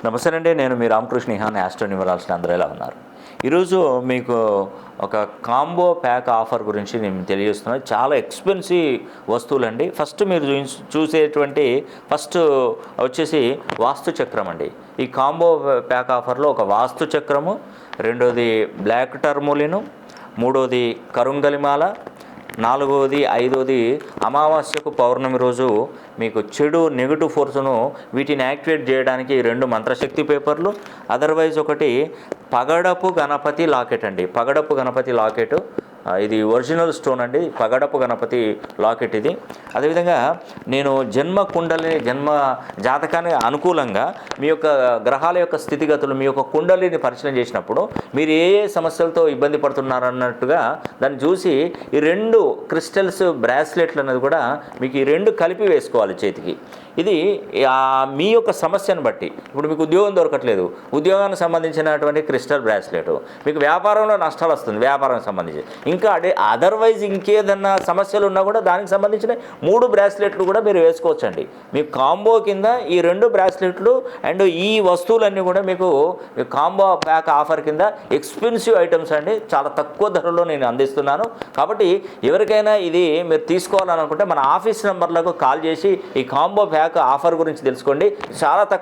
నమస్తే అండి, నేను మీ రామకృష్ణ ఇహాన్ ఆస్ట్రో న్యూమరాలజిస్ట్. అందరూ ఎలా ఉన్నారు? ఈరోజు మీకు ఒక కాంబో ప్యాక్ ఆఫర్ గురించి నేను తెలియజేస్తున్నాను. చాలా ఎక్స్పెన్సివ్ వస్తువులండి. ఫస్ట్ మీరు చూసేటువంటి ఫస్ట్ వచ్చేసి వాస్తు చక్రం అండి. ఈ కాంబో ప్యాక్ ఆఫర్లో ఒక వాస్తు చక్రము, రెండోది బ్లాక్ టర్మోలిను, మూడోది కరుంగలిమాల, నాలుగవది ఐదవది అమావాస్యకు పౌర్ణమి రోజు మీకు చెడు నెగటివ్ ఫోర్స్ను వీటిని యాక్టివేట్ చేయడానికి 2 మంత్రశక్తి పేపర్లు, అదర్వైజ్ ఒకటి పగడపు గణపతి లాకెట్ అండి. పగడపు గణపతి లాకెట్ ఇది ఒరిజినల్ స్టోన్ అండి. పగడపు గణపతి లాకెట్ ఇది. అదేవిధంగా నేను జన్మ కుండలిని, జన్మ జాతకానికి అనుకూలంగా మీ యొక్క గ్రహాల యొక్క స్థితిగతులు, మీ యొక్క కుండలిని పరిశీలన చేసినప్పుడు మీరు ఏ ఏ సమస్యలతో ఇబ్బంది పడుతున్నారన్నట్టుగా దాన్ని చూసి ఈ 2 క్రిస్టల్స్ బ్రాస్లెట్లు అనేది కూడా మీకు ఈ 2 కలిపి వేసుకోవాలి చేతికి. ఇది మీ యొక్క సమస్యను బట్టి, ఇప్పుడు మీకు ఉద్యోగం దొరకట్లేదు, ఉద్యోగానికి సంబంధించినటువంటి క్రిస్టల్ బ్రాస్లెట్, మీకు వ్యాపారంలో నష్టాలు వస్తుంది వ్యాపారానికి సంబంధించి, ఇంకా అదర్వైజ్ ఇంకేదన్నా సమస్యలు ఉన్నా కూడా దానికి సంబంధించిన 3 బ్రాస్లెట్లు కూడా మీరు వేసుకోవచ్చండి. మీకు కాంబో కింద ఈ 2 బ్రాస్లెట్లు అండ్ ఈ వస్తువులన్నీ కూడా మీకు కాంబో ప్యాక్ ఆఫర్ కింద ఎక్స్పెన్సివ్ ఐటమ్స్ అండి. చాలా తక్కువ ధరలో నేను అందిస్తున్నాను. కాబట్టి ఎవరికైనా ఇది మీరు తీసుకోవాలనుకుంటే మన ఆఫీస్ నెంబర్లకు కాల్ చేసి ఈ కాంబో ప్యాక్ ఆఫర్ గురించి తెలుసుకోండి. చాలా తక్కువ